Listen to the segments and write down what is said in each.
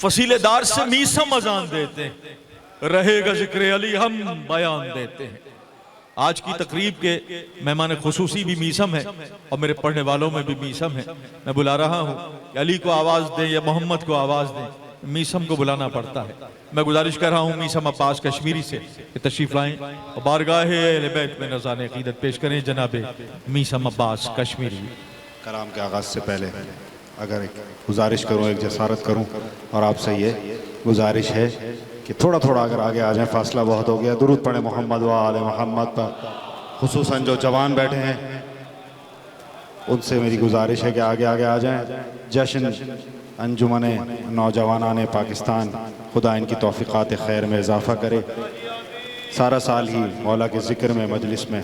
फसीलेदार से मीसम अजान देते हैं, रहेगा जिक्र अली हम बयान देते हैं। आज की तकरीब के मेहमान खुसूसी भी मीसम है और मेरे पढ़ने वालों में भी मीसम है। मैं बुला रहा हूँ कि अली को आवाज़ दें या मोहम्मद को आवाज़ दें, मीसम को बुलाना पड़ता है। मैं गुजारिश कर रहा हूँ मीसम अब्बास कश्मीरी से कि तशरीफ़ लाएँ और बारगाह अहले बैत में नज़ान अक़ीदत पेश करें। जनाब मीसम अब्बास कश्मीरी। कलाम के आगाज़ से पहले अगर एक गुजारिश करूँ, एक जसारत करूँ और आपसे ये गुजारिश है कि थोड़ा थोड़ा अगर आगे आ जाएं, फासला बहुत हो गया। दुरूद पढ़े मोहम्मद व आले मोहम्मद पर। खुसूसन जो जवान बैठे हैं उनसे मेरी गुजारिश है कि आगे आगे आ जाएं। जश्न अंजुमन नौजवानान पाकिस्तान, खुदा इनकी तौफ़ीक़ात खैर में इजाफ़ा करे। सारा साल ही मौला के ज़िक्र में, मजलिस में,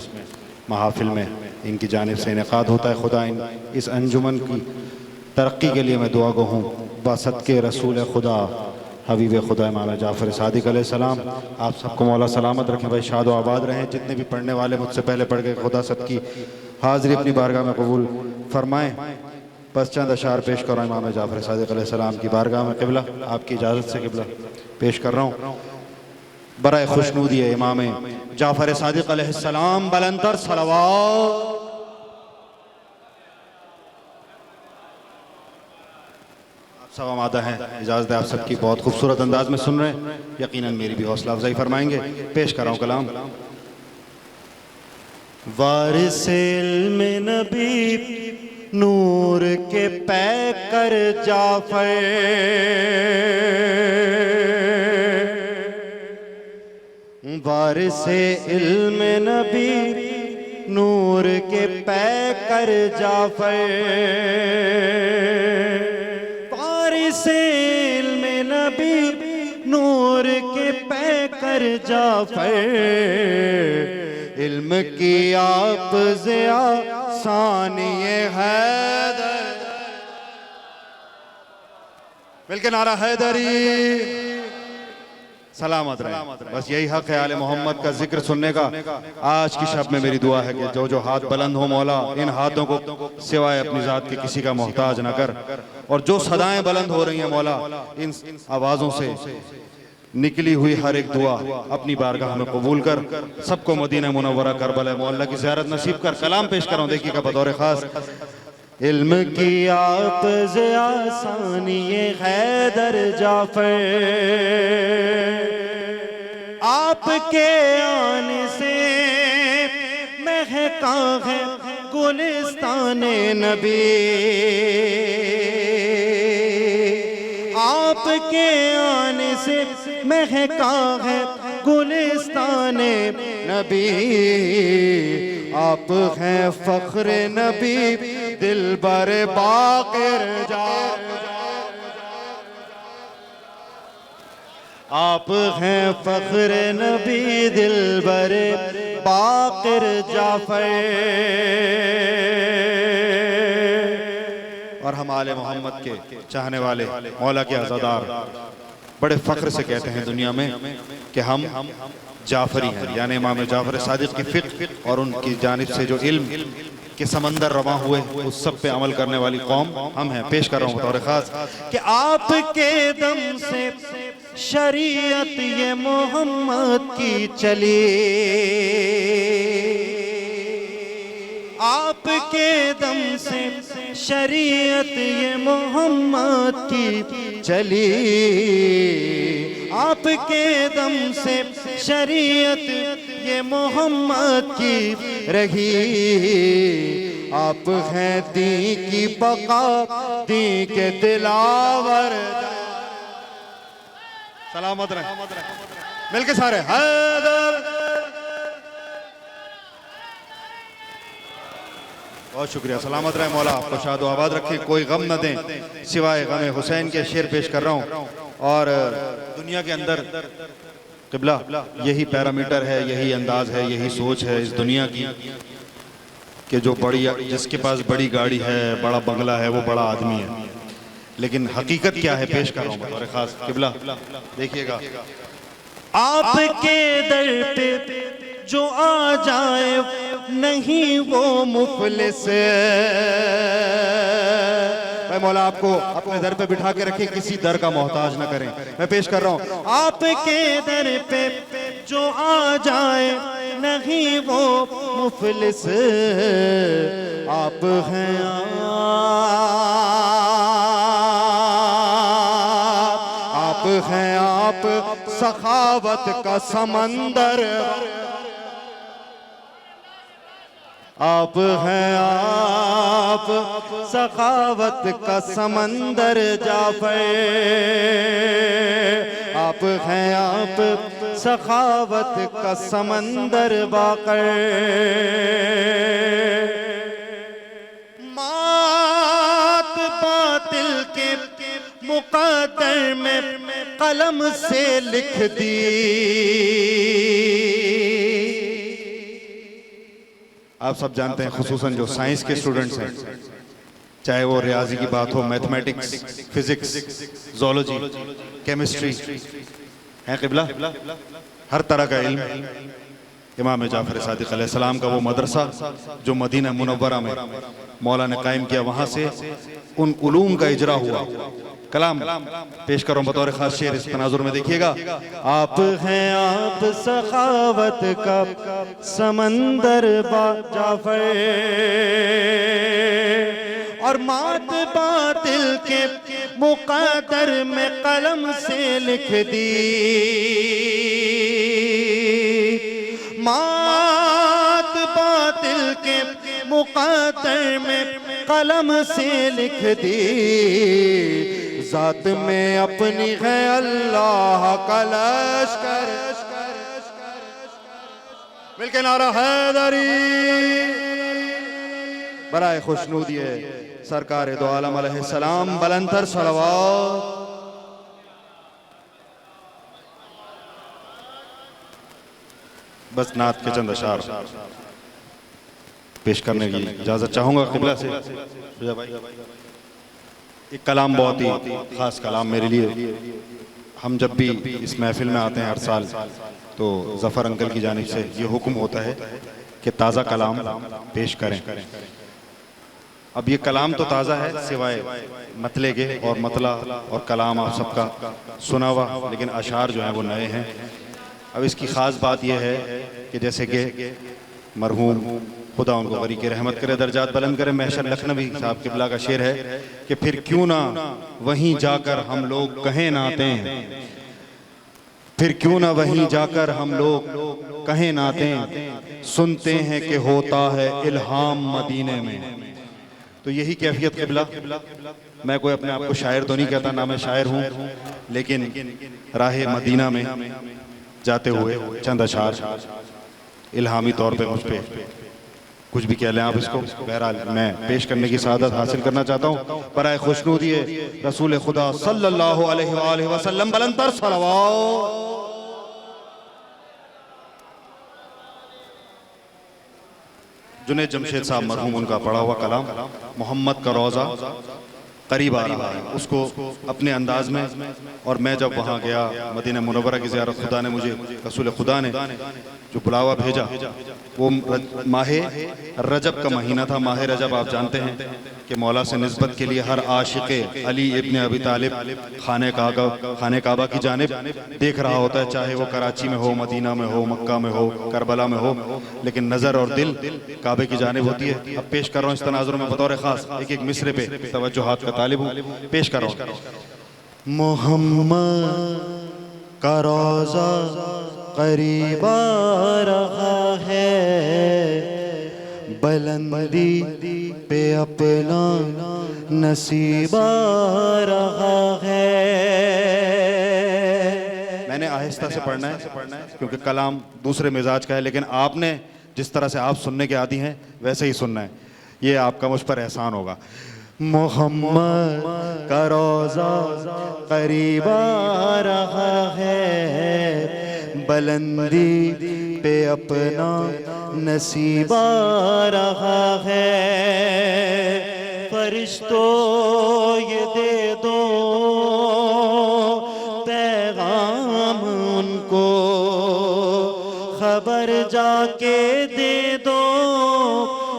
महाफिल में इनकी जानिब से इनेक़ाद होता है। खुदा इस अंजुमन की तरक्की के लिए मैं दुआ गो हूँ। बसदके रसूल खुदा हबीब खुदा इमाम जाफ़र सादिक अलैहिस्सलाम, आप सबको मौला सलामत रखें भाई, शाद व आबाद रहें। जितने भी पढ़ने वाले मुझसे पहले पढ़ गए, खुदा सबकी हाज़िरी अपनी बारगाह में कबूल फरमाएँ। बस चंद अशार पेश कर रहा हूँ इमाम जाफ़र सादिक अलैहिस्सलाम की बारगाह में। क़िबला आपकी इजाज़त से क़िबला पेश कर रहा हूँ। बराए खुशनूदी इमाम जाफ़र सादिक अलैहिस्सलाम बुलंदतर सलावत। सब आमादा हैं, इजाज़त है आप सबकी। बहुत खूबसूरत अंदाज में सुन रहे हैं, यकीनन मेरी भी हौसला अफजाई फरमाएंगे। पेश कर रहा हूँ कलाम। वारिसे इल्मे नबी नूर के पैकर जाफ़र, वारिसे इल्मे नबी नूर के पैकर जाफ़र, से इल्मे नबी नूर के पैकर जाफ़र, इल्म की आप ज़िया सानिए हैदर। मिलके नारा हैदरी सलामत रहे। बस यही हक है आले मोहम्मद का जिक्र सुनने का। आज की शब में मेरी दुआ है कि जो जो हाथ बुलंद हो मौला, इन हाथों को सिवाय अपनी ज़ात के किसी का मोहताज न कर। और जो सदाएं बुलंद हो रही हैं मौला, इन आवाज़ों से निकली हुई हर एक दुआ अपनी बारगाह में कबूल कर। सबको मदीना मुनव्वरा करबला मौला की ज़ियारत नसीब कर। कलाम पेश कर रहा हूँ, देखिएगा बतौर ख़ास। इल्म की आप ज़िया सानिए हैदर जाफ़र, आपके आने से महका है गुलिस्ताने नबी, आपके आने से महका है गुलिस्ताने नबी। आप हैं फ़ख्र नबी दिलबर बाक़िर जाफ़र, आप हैं फ़ख्र नबी दिलबर बाक़िर जाफ़र। और हम आले मोहम्मद के चाहने वाले मौला के अज़ादार बड़े फ़ख्र से कहते हैं दुनिया में कि हम जाफ़री हैं, यानी इमाम जाफ़र सादिक़ की फ़िक़्ह और उनकी जानिब से जो इल्म के समंदर रवां हुए उस सब पे अमल करने वाली कौम हम हैं। पेश कर रहा हूँ बतौर ख़ास कि आपके दम से शरीयत ये मोहम्मद की चली, आपके दम से शरीयत ये मोहम्मद की चली, आपके दम से शरीयत ये मोहम्मद की रही। आप हैं दी की बका, दी के दिलावर। सलामत रहे मिलके सारे हैदर। बहुत शुक्रिया, सलामत रहे मौला, आपको शाद आबाद रखे, कोई गम न दें सिवाय गम हुसैन के। शेर पेश कर रहा हूँ। और दुनिया के अंदर क़िबला यही पैरामीटर है, यही अंदाज है, यही सोच है इस दुनिया की कि जो बड़ी, जिसके पास बड़ी गाड़ी है, बड़ा बंगला है, वो बड़ा आदमी है। लेकिन हकीकत क्या है पेश कर रहा हूँ बतौर ख़ास। क़िबला देखिएगा, आपके दर पे जो आ जाए नहीं वो मुफलिस, भाई मौला आपको अपने दर पे बिठा के रखे, किसी दर का मोहताज न करें। मैं पेश कर रहा हूँ, आपके दर पे जो आ जाए नहीं वो मुफलिस, आप हैं आप हैं आप सखावत का समंदर, आप हैं आप सखावत का समंदर जाफर, आप हैं आप सखावत का समंदर बाकर, मात बातिल के मुकद्दर में कलम से लिख दी, आप सब जानते हैं खुसूसन जो साइंस के स्टूडेंट्स हैं, चाहे वो रियाजी की बात हो, मैथमेटिक्स, फिजिक्स, जोलॉजी, केमिस्ट्री है क़िबला, हर तरह का इल्म इमाम जाफर सादिक अलैहिस्सलाम का वो मदरसा जो मदीना मुनव्वरा में मौला ने कायम किया, वहाँ से उन उलूम का इजरा हुआ। कलाम पेश करो बतौर खास शेर, इस तनाजुर में देखिएगा। आप हैं आप सखावत का समंदर जाफर, और मात बातिल के मुकद्दर में कलम से लिख दी, मात बातिल के मुकद्दर में कलम से लिख दी, जात में अपनी है अल्लाह का लश्कर, मिलके नारा हैदरी, बराए खुशनूदी है सरकार दो आलम अलैहिस्सलाम, बुलंदतर सलावत। बस नात के चंद अशार पेश करने की इजाजत चाहूंगा क़िबला से। एक कलाम बहुत ही खास कलाम मेरे लिए, हम जब भी इस महफिल में आते हैं हर साल तो ज़फ़र अंकल की जानिब से ये हुक्म होता है कि ताज़ा कलाम पेश करें। अब ये कलाम तो ताज़ा है सिवाय मतले के, और मतला और कलाम आप सबका सुना हुआ, लेकिन अशार जो हैं वो नए हैं। अब इसकी ख़ास बात यह है कि जैसे कि मरहूम खुदा उनको गरी की रहमत करे, दर्जात बुलंद करे, महशर लखनवी साहब क़िबला का शेर है कि फिर क्यों ना वहीं जाकर हम लोग कहें नाते हैं, फिर क्यों ना वहीं जाकर हम लोग कहें नाते, सुनते हैं कि होता है इल्हाम मदीने में। तो यही कैफियत क़िबला, मैं कोई अपने आप को शायर तो नहीं कहता, ना मैं शायर हूँ, लेकिन राह मदीना में जाते हुए चंद अशार इल्हामी तौर पे मुझ पे, कुछ भी कह लें आप इसको, बहरहाल मैं पेश करने की सआदत हासिल करना चाहता हूँ। बराए खुशनूदी रसूल खुदा सल्लल्लाहु अलैहि वसल्लम, बुलंदतर सलावत। जुनैद जमशेद साहब मरहूम, उनका पढ़ा हुआ कलाम मोहम्मद का रोज़ा करीब आ रहा है, उसको अपने अंदाज में, और मैं जब वहाँ गया मदीना मुनव्वरा की ज़ियारत, खुदा ने मुझे, रसूल खुदा ने जो बुलावा भेजा, वो माहे रजब का महीना था। माहे रजब आप जानते हैं कि मौला से निस्बत के लिए हर आशिक़ अली इब्न अबी तालिब खाने काबा की जानिब देख रहा होता है, चाहे वो कराची में हो, मदीना में हो, मक्का में हो, करबला में हो, लेकिन नज़र और दिल काबे की जानिब होती है। अब पेश कर रहा हूँ इस तनाजुर में बतौर ख़ास एक एक मिसरे पे तवज्जुहात का तालिब हूँ, पेश कर रहा हूँ। मोहम्मद का रोज़ा करीब आ रहा है, बुलंदी पे अपना नसीब आ रहा है। मैंने आहिस्ता से पढ़ना है क्योंकि कलाम दूसरे मिजाज का है, लेकिन आपने जिस तरह से आप सुनने के आदी हैं वैसे ही सुनना है, ये आपका मुझ पर एहसान होगा। मोहम्मद का रोज़ा करीब आ रहा है, बुलंदी पे अपना नसीब आ रहा है। फरिश्तों ये दे दो पैगाम उनको, खबर जाके दे दो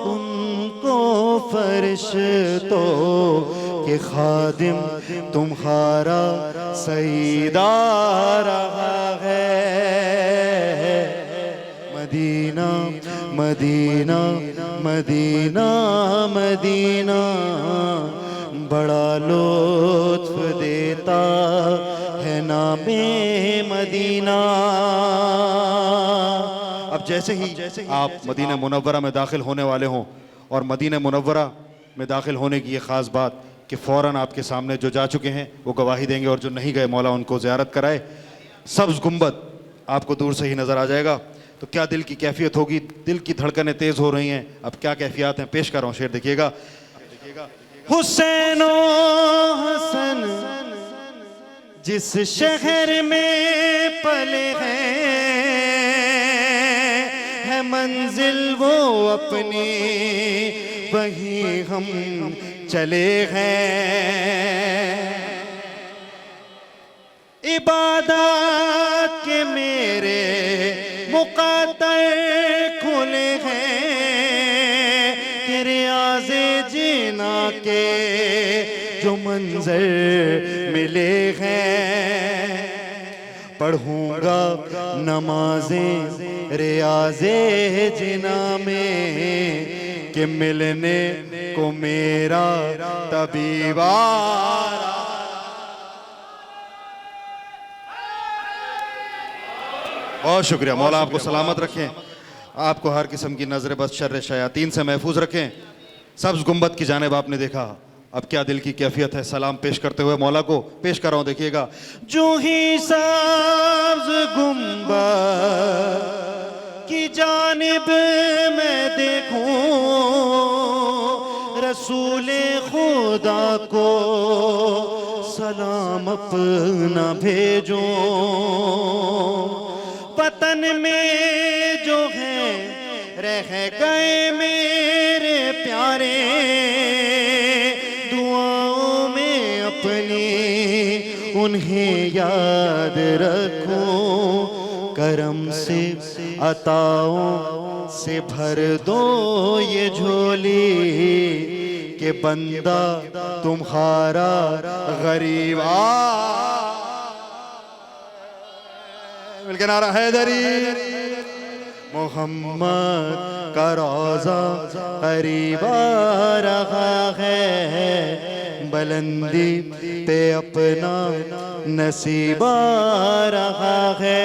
उनको फरिश्तों कि खादिम तुम्हारा सईदा रहा है। मदीना मदीना मदीना मदीना बड़ा लुत्फ देता है नामे मदीना। अब जैसे ही आप मदीना मुनव्वरा में दाखिल होने वाले हों, और मदीना मुनव्वरा में दाखिल होने की ये ख़ास बात कि फ़ौरन आपके सामने जो जा चुके हैं वो गवाही देंगे, और जो नहीं गए मौला उनको ज़ियारत कराए। सब्ज़ गुंबद आपको दूर से ही नज़र आ जाएगा। तो क्या दिल की कैफियत होगी, दिल की धड़कनें तेज़ हो रही हैं। अब क्या कैफियत हैं, पेश कर रहा हूँ शेर, देखिएगा। हुसैनो हसन जिस शहर में पले हैं, मंजिल वो अपनी वहीं हम चले हैं। इबादत के मेरे मुक़द्दर खुले हैं, कि रियाज़े जीना के जो मंजर मिले हैं। पढ़ूंगा नमाजें रियाज़े जिना में, कि मिलने को मेरा तबीबा। बहुत शुक्रिया। मौला आपको सलामत रखें, आपको हर किस्म की नज़र बद शर्र शयातीन से महफूज रखें। सब्ज़ गुंबद की जानिब आपने देखा, अब क्या दिल की कैफियत है। सलाम पेश करते हुए मौला को पेश कर रहा हूँ, देखिएगा। जो ही सब्ज़ गुंबद की जानिब मैं देखूं, रसूले खुदा को सलाम अपना भेजूं। वतन में जो है रह गए मेरे प्यारे, दुआओं में अपनी उन्हें याद रखूं। करम से अताओं से भर दो ये झोली, कि बंदा तुम्हारा गरीब। मिलके नारा हैदरी। मोहम्मद का रोज़ा करीब आ रहा है, बुलंदी पे अपना नसीब आ रहा है।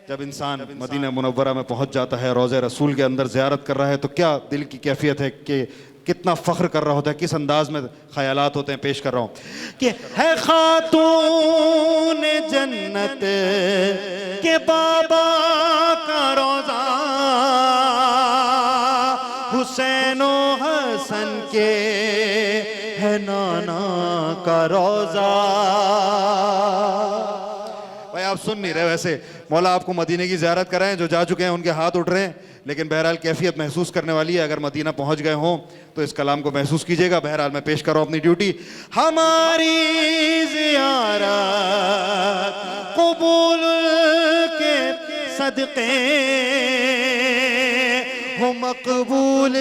जब इंसान मदीना मुनव्वरा में पहुंच जाता है, रोज़े रसूल के अंदर ज़ियारत कर रहा है, तो क्या दिल की कैफियत है, कि कितना फ़ख्र कर रहा होता है, किस अंदाज में ख्यालात होते हैं। पेश कर रहा हूँ कि है खातून जन्नत के बाबा का रोज़ा, हुसैनो हसन के है नाना का रोज़ा। भाई आप सुन नहीं रहे, वैसे मौला आपको मदीने की ज़ियारत कराएं। जो जा चुके हैं उनके हाथ उठ रहे हैं, लेकिन बहरहाल कैफियत महसूस करने वाली है। अगर मदीना पहुंच गए हों तो इस कलाम को महसूस कीजिएगा। बहरहाल मैं पेश कर रहा हूं अपनी ड्यूटी। हमारी ज़ियारत कबूल के सदक़े हो मकबूल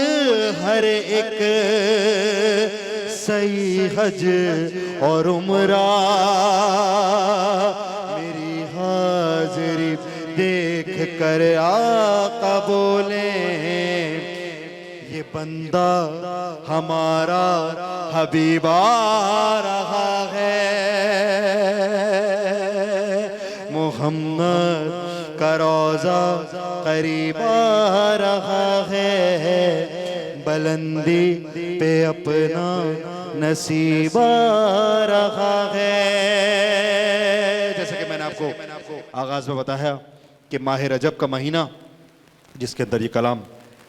हर एक सही हज और उम्रा। मेरी हाज़िरी देख कर आका बोले, ये बंदा हमारा हबीबा रहा है। मोहम्मद का रोज़ा करीब आ रहा है, बुलंदी पे अपना नसीब आ रहा है। जैसे कि मैंने आपको आगाज़ में बताया कि माह रजब का महीना, जिसके अंदर ये कलाम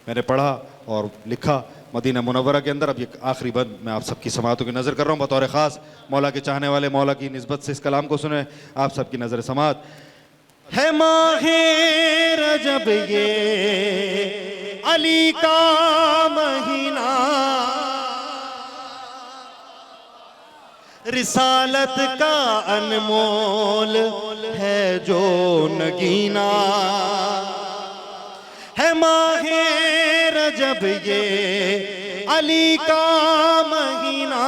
मैंने पढ़ा और लिखा मदीना मुनव्वरा के अंदर। अब ये आखिरी बंद मैं आप सबकी समातों की नज़र कर रहा हूँ। बतौर ख़ास मौला के चाहने वाले मौला की निस्बत से इस कलाम को सुने। आप सबकी नज़र समात है। माह रजब ये अली का महीना, रिसालत का अनमोल है जो नगीना। है माह रजब रजब ये अली का महीना,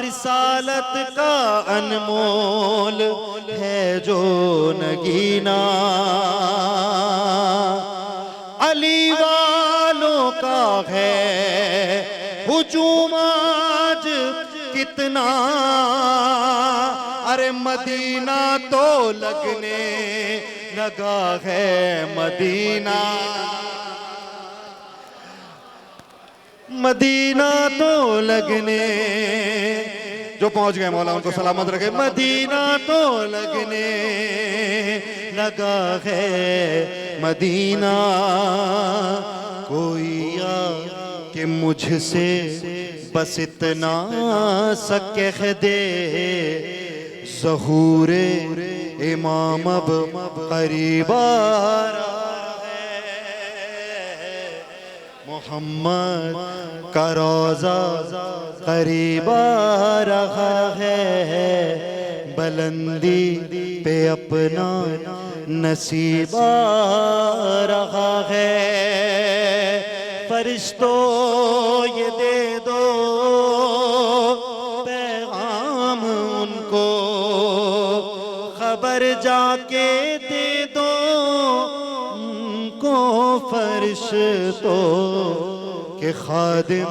रिसालत का अनमोल है जो नगीना, अली वालों का है हुजूम आज कितना, अरे मदीना तो लगने लगा है मदीना, मदीना तो लगने, जो पहुंच गए मौला उनको सलामत रखे, मदीना तो लगने लगा है मदीना, कोई आ कि मुझसे बस इतना सा कह दे, ज़हूरे इमाम अब करीब आ रहा है, मोहम्मद का रोज़ा करीब आ रहा है, बुलंदी पे अपना नसीब आ रहा है, फरिश्तों ये दे दो पैगाम उनको, खबर जाके दे दो उनको फरिश्तों के खादिम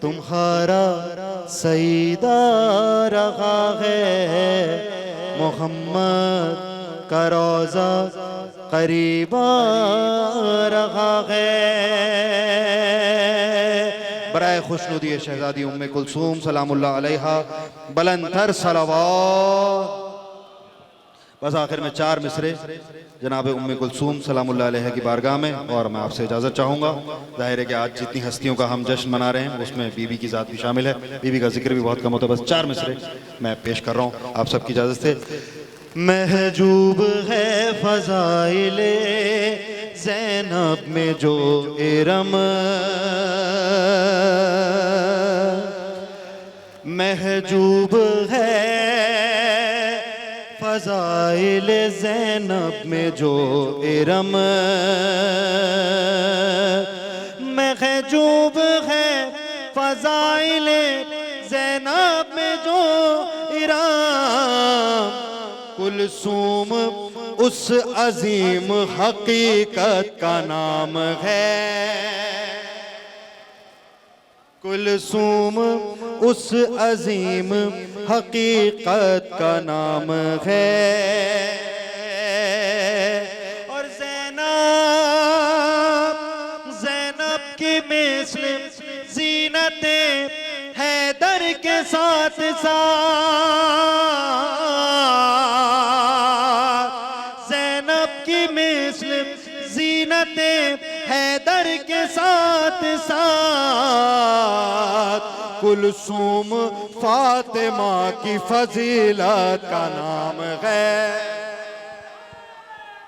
तुम्हारा सईदा रहा है, मोहम्मद का रोज़ा करीब आ रहा है। बराए खुशनुदी शहजादी उम्मे कुलसूम सलामुल्लाह अलैहा बुलंदतर सलावत। बस आखिर में 4 मिसरे जनाब उम्मे कुलसूम सलामुल्लाह अलैहा की बारगाह में, और मैं आपसे इजाज़त चाहूँगा। जाहिर है कि आज जितनी हस्तियों का हम जश्न मना रहे हैं उसमें बीबी की ज़ात भी शामिल है, बीबी का जिक्र भी बहुत कम होता है। बस 4 मिसरे मैं पेश कर रहा हूँ आप सबकी इजाज़त से। महजूब है फ़ज़ाइले ज़ैनब में जो इरम, महजूब है फ़ज़ाइले ज़ैनब में जो इरम, महजूब है फ़ज़ाइले ज़ैनब में जो इरम, कुलसूम उस अजीम हकीकत का नाम है, कुलसूम उस अजीम हकीकत का नाम है, और ज़ैनब की मिस्ल ज़ीनते हैदर के साथ साथ, ज़ैनब की मिस्ल ज़ीनते हैदर के साथ साथ, कुलसूम फातिमा की फजीलत का नाम है।